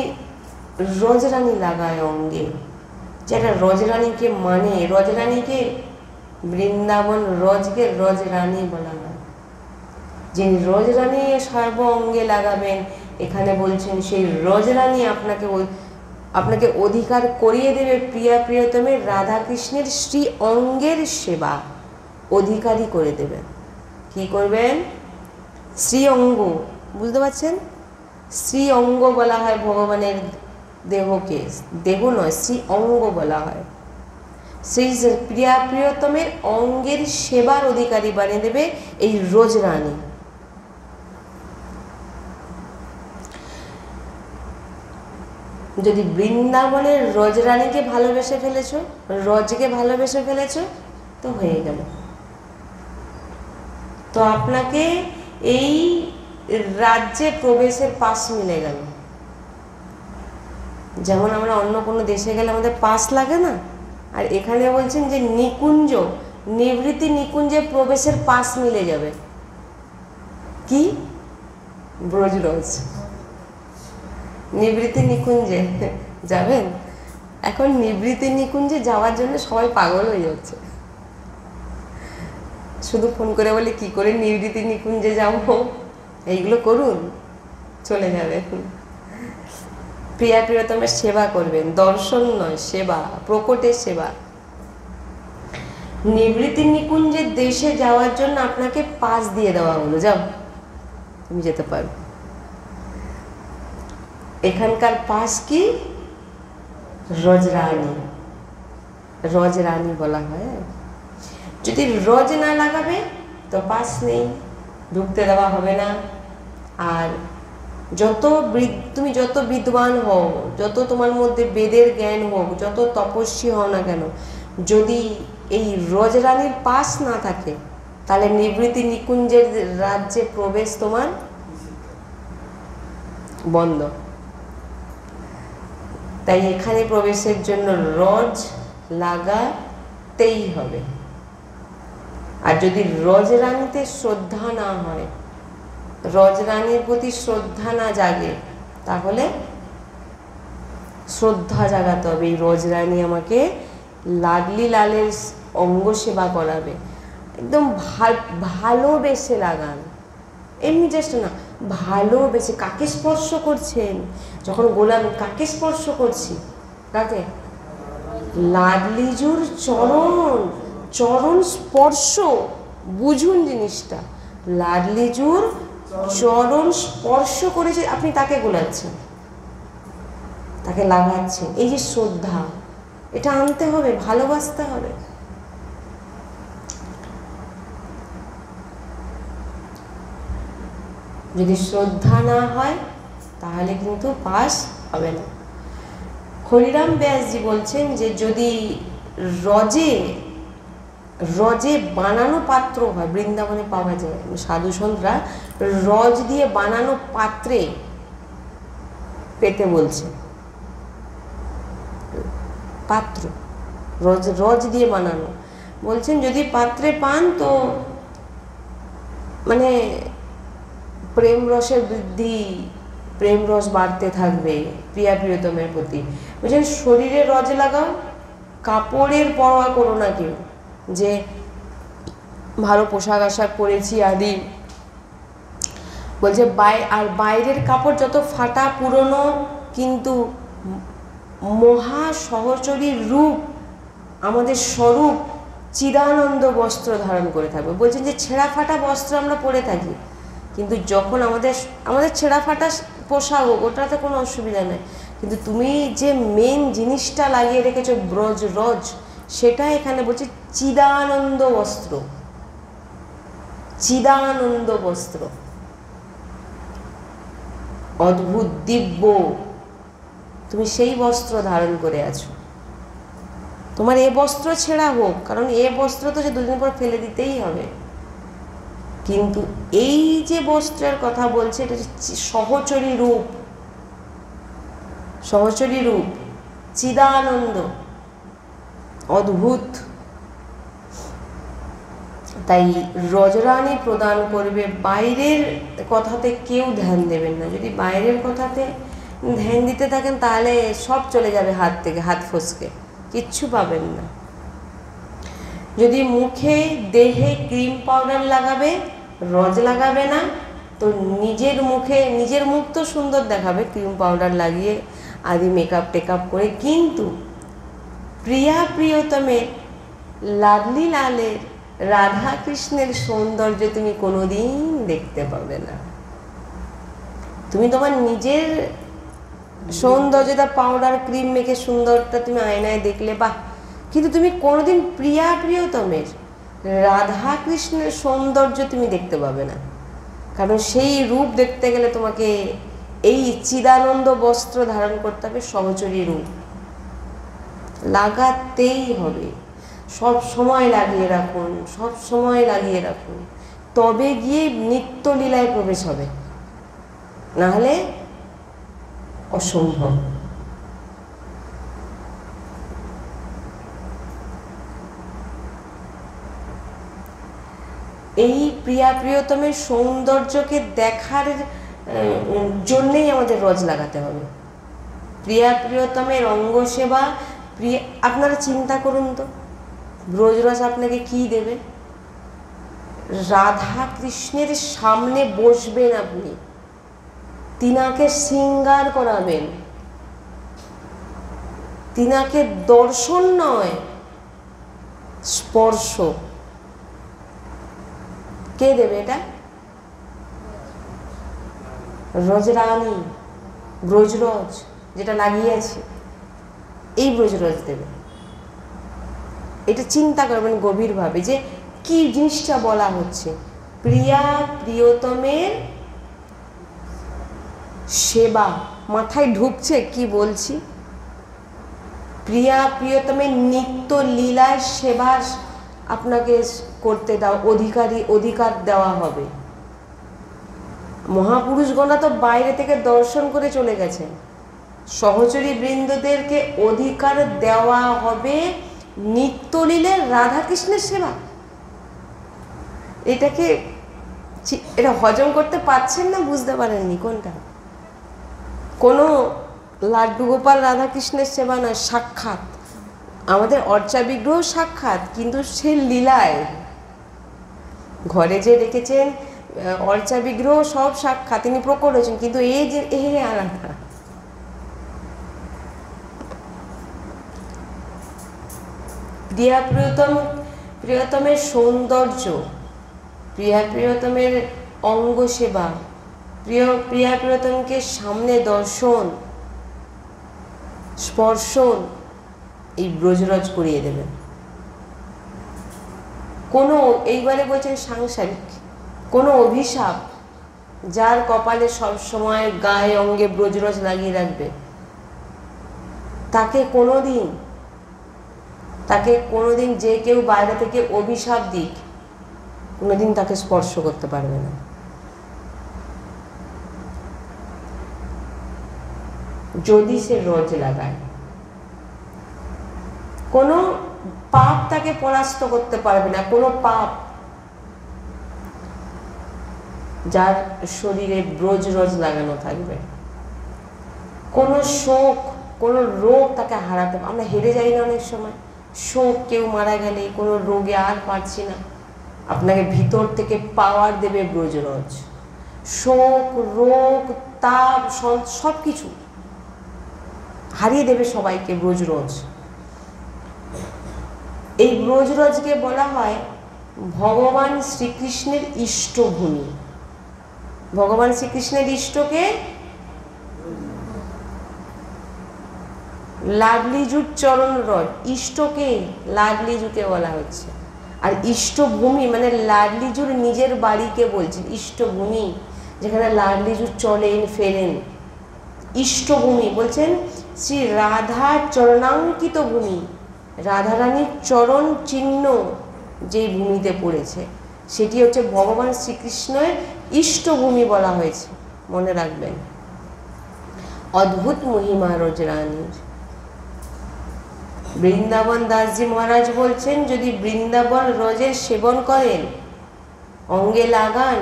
রজরানী লাগায় অঙ্গে, যেটা রজরানীকে মানে। রজরানীকে বৃন্দাবন রজকে রজরানী বলা হয়। যিনি রজরানী সর্ব অঙ্গে লাগাবেন, এখানে বলছেন সেই রজরানী আপনাকে অধিকার করিয়ে দেবে প্রিয়া প্রিয়তমের রাধাকৃষ্ণের শ্রী অঙ্গের সেবা, অধিকারী করে দেবেন। কি করবেন? শ্রী অঙ্গ, বুঝতে পারছেন? শ্রী অঙ্গ বলা হয় ভগবানের দেহকে, দেহ নয়, শ্রী অঙ্গ বলা হয়। সেই প্রিয়া প্রিয়তমের অঙ্গের সেবার অধিকারী বানিয়ে দেবে এই রজরানী। যদি বৃন্দাবনের রজরানীকে ভালোবেসে ফেলেছ, রজকে ভালোবেসে ফেলেছ, তো হয়ে গেল। তো আপনাকে এই রাজ্যে প্রবেশের পাস মিলে গেল। যেমন আমরা অন্য কোনো দেশে গেলে আমাদের পাস লাগে না, আর এখানে বলছেন যে নিকুঞ্জ, নিবৃত্তি নিকুঞ্জে প্রবেশের পাস মিলে যাবে। কি? ব্রজরজ নিবৃত্তি নিকুঞ্জে যাবেন। এখন নিবৃত্তি নিকুঞ্জে যাওয়ার জন্য সবাই পাগল হয়ে যাচ্ছে, শুধু ফোন করে বলে কি করে নিবৃত্তি নিকুঞ্জে যাবো, এইগুলো করুন, চলে যাবেন। প্রিয়া প্রিয়তমের সেবা করবেন, দর্শন নয়, সেবা, প্রকটের সেবা। নিবৃত্তি নিকুঞ্জের দেশে যাওয়ার জন্য আপনাকে পাস দিয়ে দেওয়া হলো, যাও তুমি যেতে পারো। এখানকার পাস কি? রজরানী, রজরানী বলা হয়। যদি রজ না লাগাবে তো পাস নেই, ঢুকতে দেওয়া হবে না। আর তুমি যত বিদ্বান হও, যত তোমার মধ্যে বেদের জ্ঞান হোক, যত তপস্বী হও না কেন, যদি এই রজরানীর পাস না থাকে, তাহলে নিবৃত্তি নিকুঞ্জের রাজ্যে প্রবেশ তোমার বন্ধ। তাই এখানে প্রবেশের জন্য রজ লাগাতেই হবে। আর যদি রজরানীতে শ্রদ্ধা না হয়, রজরানীর প্রতি শ্রদ্ধা না জাগে, তাহলে শ্রদ্ধা জাগাতে হবে। এই রজরানী আমাকে লাডলি লালের অঙ্গ সেবা করাবে, একদম ভালোবেসে লাগান, এমনি জাস্ট না, ভালোবেসে। কাকে স্পর্শ করছেন? যখন গোলাম, কাকে স্পর্শ করছি? কাকে? লাডলিজুর চরণ, চরণ স্পর্শ, বুঝুন জিনিসটা। লাডলিজুর চরণ স্পর্শ করেছে, আপনি তাকে গোলাচ্ছেন, তাকে লাগাচ্ছেন। এই যে শ্রদ্ধা, এটা আনতে হবে, ভালোবাসতে হবে। যদি শ্রদ্ধা না হয় তাহলে কিন্তু পাস হবে না। হরিরাম ব্যাসজি বলছেন যে যদি রজে বানানো পাত্র হয়, বৃন্দাবনে পাওয়া যায়, সাধু সন্তরা রজ দিয়ে বানানো পাত্রে পেতে বলছে। পাত্র রজ দিয়ে বানানো বলছেন, যদি পাত্রে পান তো মানে প্রেম রসের বৃদ্ধি, প্রেম রস বাড়তে থাকবে প্রিয়া প্রিয়তমের প্রতি। বলছেন শরীরে রজ লাগাও, কাপড়ের পরোয়া করো না কেউ, যে ভালো পোশাক আশাক পরেছি আদি। বলছে আর বাইরের কাপড় যত ফাটা পুরনো, কিন্তু মহা সহচরীর রূপ, আমাদের স্বরূপ চিদানন্দ বস্ত্র ধারণ করে থাকবে। বলছেন যে ছেঁড়া ফাটা বস্ত্র আমরা পরে থাকি, কিন্তু যখন আমাদের ছেঁড়া ফাটা পোশাক হোক, ওটাতে কোনো অসুবিধা নেই, কিন্তু তুমি যে মেন জিনিসটা লাগিয়ে রেখেছো ব্রজ রজ, সেটা এখানে বলছে চিদানন্দ বস্ত্র, চিদানন্দ বস্ত্র। অদ্ভুত দিব্য, তুমি সেই বস্ত্র ধারণ করে আছো। তোমার এ বস্ত্র ছেঁড়া হোক, কারণ এ বস্ত্র তো যে দুদিন পর ফেলে দিতেই হবে, কিন্তু এই যে বস্ত্রের কথা বলছে এটা হচ্ছে সহচরী রূপ, সহচরী রূপ, চিদানন্দ, অদ্ভুত। তাই রজরানী প্রদান করবে, বাইরের কথাতে কেউ ধ্যান দেবেন না। যদি বাইরের কথাতে ধ্যান দিতে থাকেন তাহলে সব চলে যাবে হাত থেকে, হাত ফসকে কিচ্ছু পাবেন না। যদি মুখে দেহে ক্রিম পাউডার লাগাবে, রজ লাগাবে না, তো নিজের মুখে, নিজের মুখ তো সুন্দর দেখাবে ক্রিম পাউডার লাগিয়ে আদি মেকআপ টেকআপ করে, কিন্তু প্রিয়া প্রিয়তমের, লাডলি লালের, রাধা কৃষ্ণের সৌন্দর্য তুমি কোনোদিন দেখতে পাবে না। তুমি তোমার নিজের সৌন্দর্যটা পাউডার ক্রিম মেখে সুন্দরটা তুমি আয়নায় দেখলে বাহ, কিন্তু তুমি কোনোদিন প্রিয়া প্রিয়তমের, রাধা কৃষ্ণের সৌন্দর্য তুমি দেখতে পাবে না। কারণ সেই রূপ দেখতে গেলে তোমাকে এই চিদানন্দ বস্ত্র ধারণ করতে হবে, সহচরী রূপ লাগাতেই হবে। সব সময় লাগিয়ে রাখুন, সব সময় লাগিয়ে রাখুন, তবে গিয়ে নিত্যলীলায় প্রবেশ হবে, নাহলে অসম্ভব। এই প্রিয়া প্রিয়তমের সৌন্দর্যকে দেখার জন্যেই আমাদের রজ লাগাতে হবে। প্রিয়া প্রিয়তমের অঙ্গ সেবা, আপনারা চিন্তা করুন তো, ব্রজরজ আপনাকে কি দেবে? রাধা কৃষ্ণের সামনে বসবেন আপনি, তিনাকে শৃঙ্গার করাবেন, তিনাকে দর্শন নয় স্পর্শ। কে দেবে এটা? রজরানী, ব্রজরজ যেটা লাগিয়েছে এই ব্রজরজ দেবে। এটা চিন্তা করবেন গভীরভাবে যে কি জিনিসটা বলা হচ্ছে। প্রিয়া প্রিয়তমের সেবা, মাথায় ঢুকছে কি বলছি? প্রিয়া প্রিয়তমের নিত্য লীলার সেবা আপনাকে করতে দাও, অধিকার দেওয়া হবে। মহাপুরুষগণা তো বাইরে থেকে দর্শন করে চলে গেছেন, সহচরী বৃন্দদেরকে অধিকার দেওয়া হবে নিত্যলীলের রাধাকৃষ্ণের সেবা। এটা হজম করতে পারছেন না, বুঝতে পারেননি কোনটা। কোনো লাড্ডু গোপাল রাধাকৃষ্ণের সেবা নয়, সাক্ষাৎ। আমাদের অর্চা বিগ্রহ সাক্ষাৎ, কিন্তু সে লীলায়। ঘরে যে রেখেছেন অর্চা বিগ্রহ সব সাক্ষাৎ, তিনি প্রকট হয়েছেন, কিন্তু এই যে আলাদা। প্রিয়া প্রিয়তমের সৌন্দর্য, প্রিয়া প্রিয়তমের অঙ্গ সেবা, প্রিয়া প্রিয়তমকে সামনে দর্শন স্পর্শন এই ব্রজরজ করিয়ে দেবেন। কোনো, এইবারে বলছেন সাংসারিক কোনো অভিশাপ, যার কপালে সব সময় গায়ে অঙ্গে ব্রজরজ লাগিয়ে রাখবে, তাকে কোনোদিন যে কেউ বাইরে থেকে অভিশাপ দিক, কোনোদিন তাকে স্পর্শ করতে পারবে না। যদি সে রজ লাগায়, কোনো পাপ তাকে পরাস্ত করতে পারবে না। কোনো পাপ, যার শরীরে ব্রজরজ লাগানো থাকবে, কোনো শোক, কোনো রোগ তাকে হারাতে, আমরা হেরে যাই না অনেক সময়, শোক, কেউ মারা গেলে কোনো রোগে আর পারছি না, আপনাকে ভিতর থেকে পাওয়ার দেবে ব্রজরজ। শোক, রোগ, তাপ, সব কিছু হারিয়ে দেবে সবাইকে ব্রজরজ। এই ব্রজরজকে বলা হয় ভগবান শ্রীকৃষ্ণের ইষ্টভূমি। ভগবান শ্রীকৃষ্ণের ইষ্টকে লাডলিজুর চরণ রজ, ইষ্টকে লাডলিজুকে বলা হচ্ছে। আর ইষ্টভূমি মানে লাডলিজুর নিজের বাড়িকে বলছেন ইষ্টভূমি। যেখানে লাডলিজু চলেন ফেরেন, ইষ্টভূমি বলছেন শ্রী রাধার চরণাঙ্কিত ভূমি, রাধারানীর চরণ চিহ্ন যেই ভূমিতে পড়েছে সেটি হচ্ছে ভগবান শ্রীকৃষ্ণের ইষ্টভূমি বলা হয়েছে, মনে রাখবেন। অদ্ভুত মহিমা রজরানীর। বৃন্দাবন দাসজি মহারাজ বলছেন যদি বৃন্দাবন রজের সেবন করেন, অঙ্গে লাগান,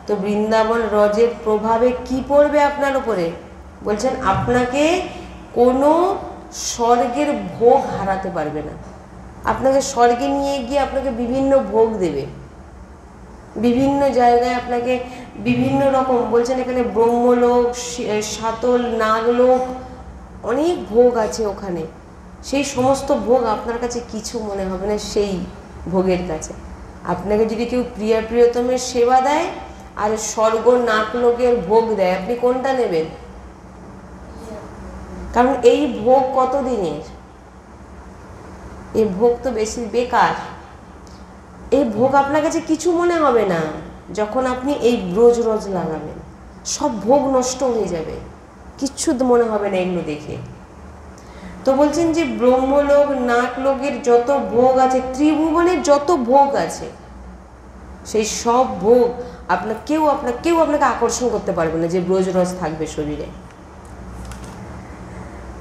তো বৃন্দাবন রজের প্রভাবে কি পড়বে আপনার উপরে? বলছেন আপনাকে কোনো স্বর্গের ভোগ হারাতে পারবে না। আপনাকে স্বর্গে নিয়ে গিয়ে আপনাকে বিভিন্ন ভোগ দেবে, বিভিন্ন জায়গায় আপনাকে বিভিন্ন রকম, বলছেন এখানে ব্রহ্মলোক, সাতল, নাগলোক, অনেক ভোগ আছে ওখানে। সেই সমস্ত ভোগ আপনার কাছে কিছু মনে হবে না। সেই ভোগের কাছে আপনাকে যদি কেউ প্রিয়া প্রিয়তমের সেবা দেয় আর স্বর্গ নাগলোকের ভোগ দেয়, আপনি কোনটা নেবেন? কারণ এই ভোগ কত দিনের? এই ভোগ তো বেশি বেকার। এই ভোগ আপনার কাছে কিছু মনে হবে না যখন আপনি এই রোজ রোজ লাগাবেন। সব ভোগ নষ্ট হয়ে যাবে, কিচ্ছু মনে হবে না এগুলো দেখে। তো বলছেন যে ব্রহ্মলোক, নাগলোকের যত ভোগ আছে, ত্রিভুবনের যত ভোগ আছে, সেই সব ভোগ কেউ আপনাকে আকর্ষণ করতে পারবে না যে রোজ রোজ থাকবে শরীরে।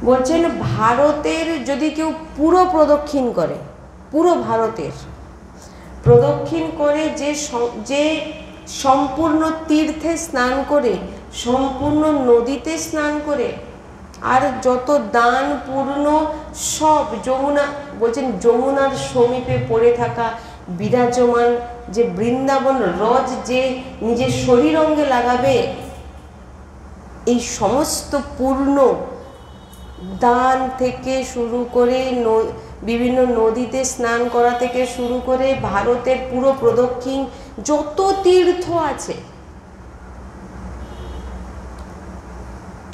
বলছেন ভারতের যদি কেউ পুরো প্রদক্ষিণ করে, পুরো ভারতের প্রদক্ষিণ করে, যে সম্পূর্ণ তীর্থে স্নান করে, সম্পূর্ণ নদীতে স্নান করে, আর যত দান পূর্ণ সব যমুনা, বলছেন যমুনার সমীপে পড়ে থাকা বিরাজমান যে বৃন্দাবন রজ যে নিজের শরীর অঙ্গে লাগাবে, এই সমস্ত পূর্ণ দান থেকে শুরু করে বিভিন্ন নদীতে স্নান করা থেকে শুরু করে ভারতের পুরো প্রদক্ষিণ যত তীর্থ আছে,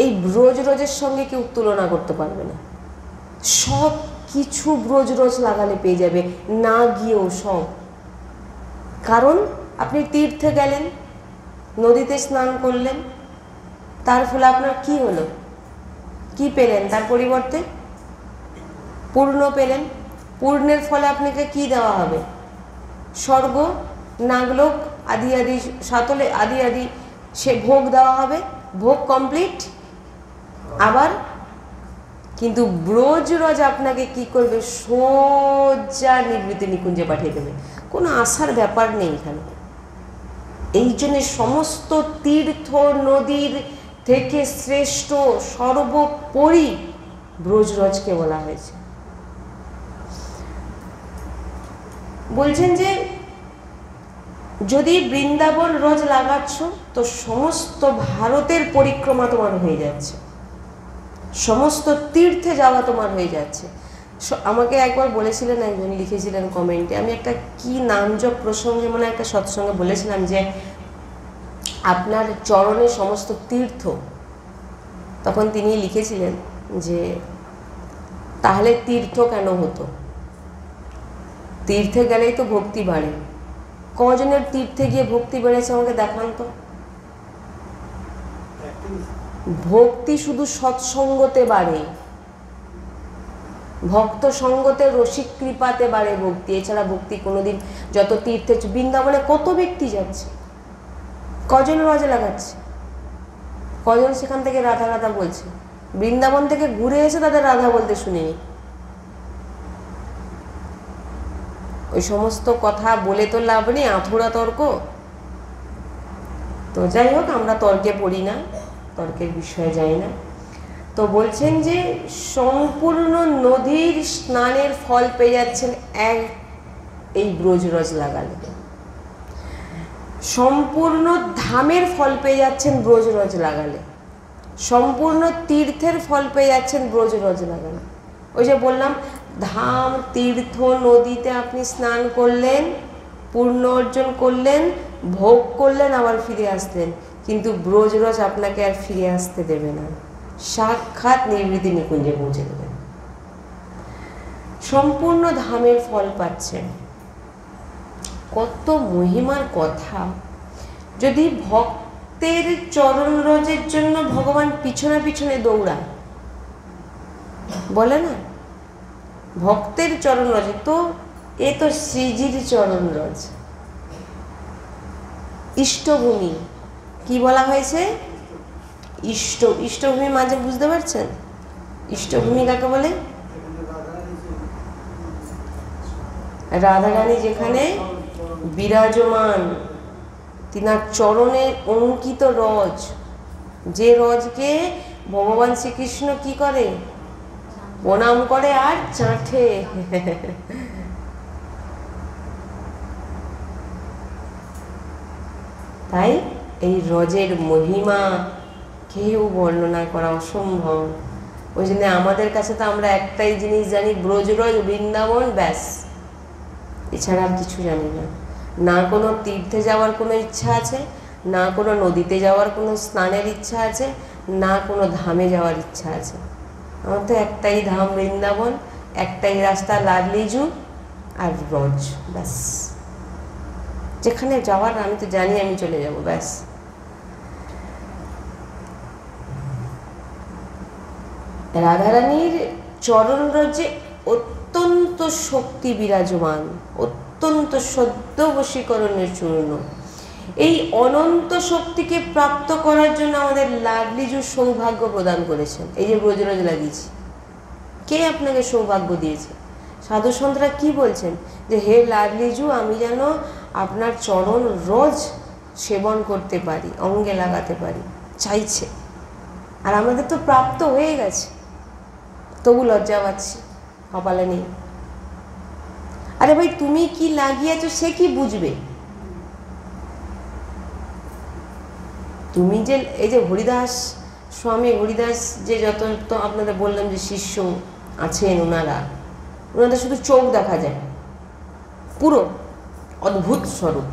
এই ব্রজ রোজের সঙ্গে কেউ তুলনা করতে পারবে না। সব কিছু ব্রজ রোজ লাগালে পেয়ে যাবে, না গিয়েও সব। কারণ আপনি তীর্থে গেলেন, নদীতে স্নান করলেন, তার ফলে আপনার কি হলো? কি পেলেন? তার পরিবর্তে পূর্ণ পেলেন। পূর্ণের ফলে আপনাকে কি দেওয়া হবে? স্বর্গ, নাগলোক, আদি আদি, সাতলে আদি আদি সে ভোগ দেওয়া হবে। ভোগ কমপ্লিট। আবার কিন্তু ব্রজ রজ আপনাকে কি করবে? সোজা নিবৃত্তি নিকুঞ্জে পাঠিয়ে দেবে। কোনো আশার ব্যাপার নেই এখানে। এই জন্য সমস্ত তীর্থ নদীর থেকে শ্রেষ্ঠ সর্বোপরি ব্রজ রজকে বলা হয়েছে। বলছেন যে যদি বৃন্দাবন রজ লাগাচ্ছ তো সমস্ত ভারতের পরিক্রমা তোমার হয়ে যাচ্ছে, সমস্ত তীর্থে যাওয়া তোমার হয়ে যাচ্ছে। আমাকে একবার বলেছিলেন, একজন লিখেছিলেন কমেন্টে, আমি একটা কি নামজপ প্রসঙ্গে মানে একটা সৎসঙ্গে বলেছিলাম যে আপনার চরণে সমস্ত তীর্থ। তখন তিনি লিখেছিলেন যে তাহলে তীর্থ কেন হতো? তীর্থে গেলেই তো ভক্তি বাড়ে। কজনের তীর্থে গিয়ে ভক্তি বেড়েছে আমাকে দেখান তো। ভক্তি শুধু সৎসঙ্গতে বাড়ে, ভক্ত সঙ্গতে, রসিক কৃপাতে বাড়ে ভক্তি। এছাড়া ভক্তি কোনোদিন, যত তীর্থে, বৃন্দাবনে কত ব্যক্তি যাচ্ছে, কজন রজ লাগাচ্ছে, কজন সেখান থেকে রাধা রাধা বলছে, বৃন্দাবন থেকে ঘুরে এসে তাদের রাধা বলতে শুনিনি। ওই সমস্ত কথা বলে তো লাভ নেই, আঁথুড়া তর্ক। তো যাই হোক, আমরা তর্কে পড়ি না, তর্কের বিষয়ে যাই না। তো বলছেন যে সম্পূর্ণ নদীর স্নানের ফল পেয়ে যাচ্ছেন এই ব্রজ রজ লাগালে। সম্পূর্ণ ধামের ফল পেয়ে যাচ্ছেন ব্রজ রজ লাগালে। সম্পূর্ণ তীর্থের ফল পেয়ে যাচ্ছেন ব্রজ রজ লাগালে। ওই যে বললাম, ধাম, তীর্থ, নদীতে আপনি স্নান করলেন, পূর্ণ অর্জন করলেন, ভোগ করলেন, আবার ফিরে আসলেন, কিন্তু ব্রজ রজ আপনাকে আর ফিরে আসতে দেবে না, সাক্ষাৎ নিবৃত্তি নিকুঞ্জে পৌঁছে দেবেন। সম্পূর্ণ ধামের ফল পাচ্ছেন। কত মহিমার কথা! যদি ভক্ত ভক্তের চরণ রজের জন্য ভগবান পিছনে পিছনে দৌড়ায়, বলে না ভক্তের চরণ রজে, তো এ তো শ্রীজির চরণ রজ, ইষ্টভূমি। কি বলা হয়েছে? ইষ্টভূমি মাঝে বুঝতে পারছেন? ইষ্টভূমি কাকে বলে? রাধারানী যেখানে বিরাজমান, তিনার চরণে অঙ্কিত রজ, যে রজকে ভগবান শ্রীকৃষ্ণ কি করে? প্রণাম করে আর চাটে। তাই এই রজের মহিমা কেউ বর্ণনা করা অসম্ভব। ওই জন্য আমাদের কাছে তো আমরা একটাই জিনিস জানি, ব্রজরজ বৃন্দাবন, ব্যাস, এছাড়া আর কিছু জানি না। না কোনো তীর্থে যাওয়ার কোনো ইচ্ছা আছে, না কোনো নদীতে যাওয়ার কোনো স্নানের ইচ্ছা আছে, না কোনো ধামে যাওয়ার ইচ্ছা আছে। আমার তো একটাই ধাম বৃন্দাবন, একটাই রাস্তা লাডলিজু আর রজ, ব্যাস। যেখানে যাওয়ার আমি তো জানি আমি চলে যাব, ব্যাস। রাধারানীর চরণ রজে অত্যন্ত শক্তি বিরাজমান, অত্যন্ত সদ্য বশীকরণের চূর্ণ। এই অনন্ত শক্তিকে প্রাপ্ত করার জন্য আমাদের লাডলিজু সৌভাগ্য প্রদান করেছেন। এই যে ব্রজরজ লাগিয়েছি, কে আপনাকে সৌভাগ্য দিয়েছে? সাধু সন্তরা কি বলছেন? যে হে লাডলিজু, আমি যেন আপনার চরণ রোজ সেবন করতে পারি, অঙ্গে লাগাতে পারি, চাইছে। আর আমাদের তো প্রাপ্ত হয়ে গেছে, তবু লজ্জা পাচ্ছি, কপালে নেই। আরে ভাই, তুমি কি লাগিয়েছো সে কি বুঝবে? তুমি যে এই যে হরিদাস, স্বামী হরিদাস যে যত তো আপনাদের বললাম যে শিষ্য আছেন, ওনাদের শুধু চোখ দেখা যায়, পুরো অদ্ভুত স্বরূপ।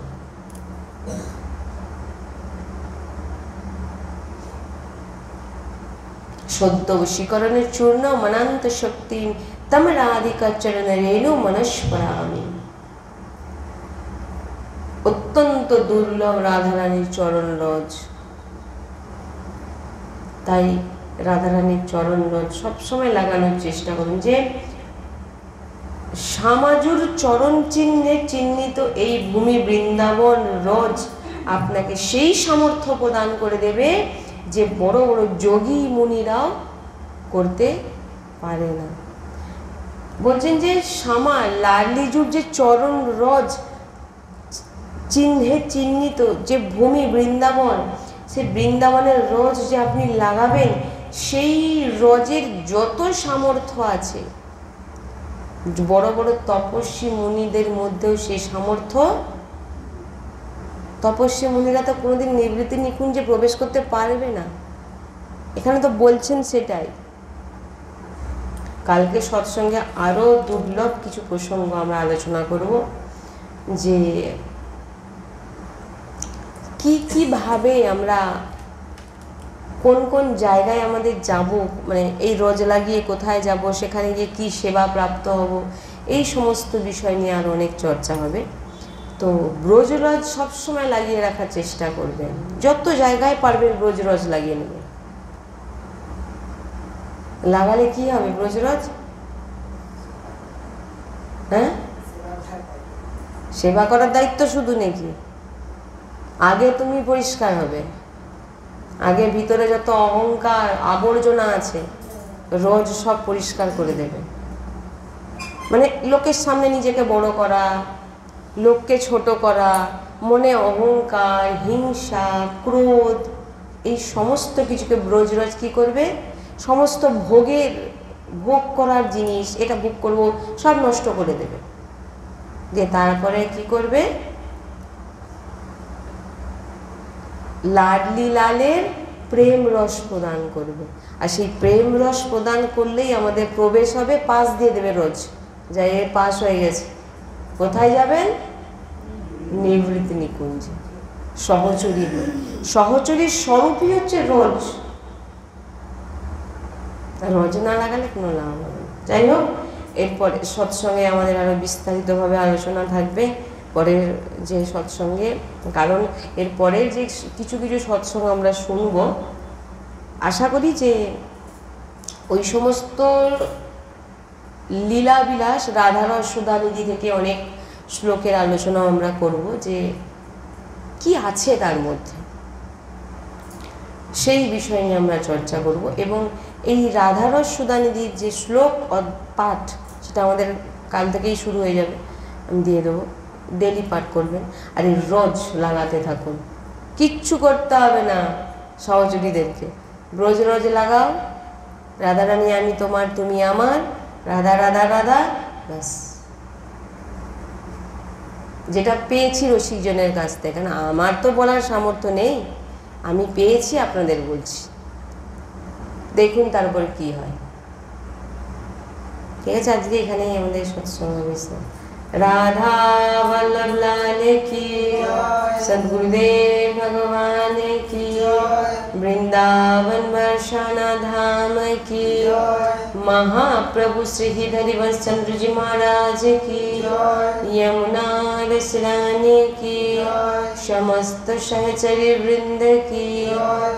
সদ্য বশীকরণের চূর্ণ মনান্ত শক্তি তম রাধিকা চরণ রেণু মনস্পরামি। অত্যন্ত দুর্লভ রাধারানীর চরণ রজ। তাই রাধারানীর চরণ রজ সবসময় লাগানোর চেষ্টা করুন, যে শ্যামাজুর চরণ চিহ্নে চিহ্নিত এই ভূমি বৃন্দাবন রজ আপনাকে সেই সামর্থ্য প্রদান করে দেবে যে বড় বড় যোগী মুনিরাও করতে পারে না। বলছেন যে শ্যামা লাডলিজুর যে চরণ রজ চিহ্নে চিহ্নিত যে ভূমি বৃন্দাবন, সে বৃন্দাবনের রজ যে আপনি লাগাবেন, সেই রজের যত সামর্থ্য আছে, বড় বড় তপস্বী মুনিদের মধ্যেও সেই সামর্থ্য, তপস্বী মুনিরা তো কোনোদিন নিবৃত্তি নিকুঞ্জে প্রবেশ করতে পারবে না। এখানে তো বলছেন সেটাই। কালকে সৎসঙ্গে আরো দুর্লভ কিছু প্রসঙ্গ আমরা আলোচনা করব, যে কিভাবে আমরা কোন কোন জায়গায় আমাদের যাব, মানে এই রজ লাগিয়ে কোথায় যাব, সেখানে গিয়ে কি সেবা প্রাপ্ত হব, এই সমস্ত বিষয় নিয়ে আরো অনেক চর্চা হবে। তো ব্রজরজ সবসময় লাগিয়ে রাখার চেষ্টা করবেন, যত জায়গায় পারবেন ব্রজরজ লাগিয়ে নেবেন। লাগালে কি হবে ব্রজরজ? হ্যাঁ, সেবা করার দায়িত্ব শুধু নাকি? আগে তুমি পরিষ্কার হবে, আগে ভিতরে যত অহংকার আবর্জনা আছে রোজ সব পরিষ্কার করে দেবে। মানে লোকের সামনে নিজেকে বড় করা, লোককে ছোট করা, মনে অহংকার, হিংসা, ক্রোধ, এই সমস্ত কিছুকে ব্রজরজ কি করবে? সমস্ত ভোগ করার জিনিস, এটা ভোগ করবো, সব নষ্ট করে দেবে। যে তারপরে কি করবে? লাডলি লালের প্রেম রস প্রদান করবে। আর সেই প্রেম রস প্রদান করলেই আমাদের প্রবেশ হবে, পাস দিয়ে দেবে রোজ, যাই পাস হয়ে গেছে। কোথায় যাবেন? নিবৃত্তি নিকুঞ্জে সহচরী হয়ে। সহচরীর স্বরূপই হচ্ছে রোজ। রজ না লাগালে কোনো লাভ হবে না। যাই হোক, এরপরে সৎসঙ্গে আমাদের আরো বিস্তারিতভাবে আলোচনা থাকবে। পরের যে সৎসঙ্গে, কারণ এর পরের যে কিছু কিছু সৎসঙ্গ আমরা শুনব, আশা করি যে ওই সমস্ত লীলাবিলাস রাধারস সুধানিধি থেকে অনেক শ্লোকের আলোচনা আমরা করব, যে কি আছে তার মধ্যে, সেই বিষয় নিয়ে আমরা চর্চা করব। এবং এই রাধারস সুধানিধির যে শ্লোক পাঠ, সেটা আমাদের কাল থেকেই শুরু হয়ে যাবে, আমি দিয়ে দেবো, ডেলি পাঠ করবেন। আর এই রোজ লাগাতে থাকুন, কিচ্ছু করতে হবে না সহচরীদেরকে, রোজ রোজ লাগাও, রাধারানী আমি তোমার তুমি আমার, রাধা রাধা রাধা, ব্যাস। যেটা পেয়েছি রসিকজনের কাছ থেকে, কারণ আমার তো বলার সামর্থ্য নেই, আমি পেয়েছি আপনাদের বলছি, দেখুন তারপর কি হয়। ঠিক আছে, আজকে এখানেই আমাদের সৎসঙ্গ হয়েছে। রাধা বল্লভ লাল কি, सद्गुरुदेव भगवान की, वृंदावन वर्षाना धाम की, महाप्रभु श्री हरिवंश चंद्र जी महाराज की, यमुना रसरानी की, समस्त सहचरी वृंद की,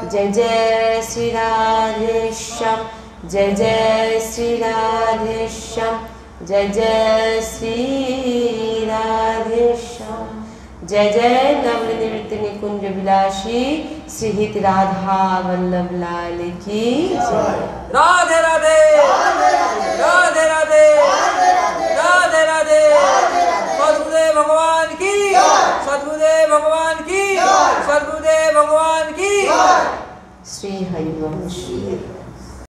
जय जय श्री राधेश्याम, जय जय श्री राधेश्याम, जय जय श्री राधेश्याम, जय जय नवल निवृत्ति निकुंज विलासी श्री हित राधा वल्लभ लाल की जय। राधे राधे राधे राधे।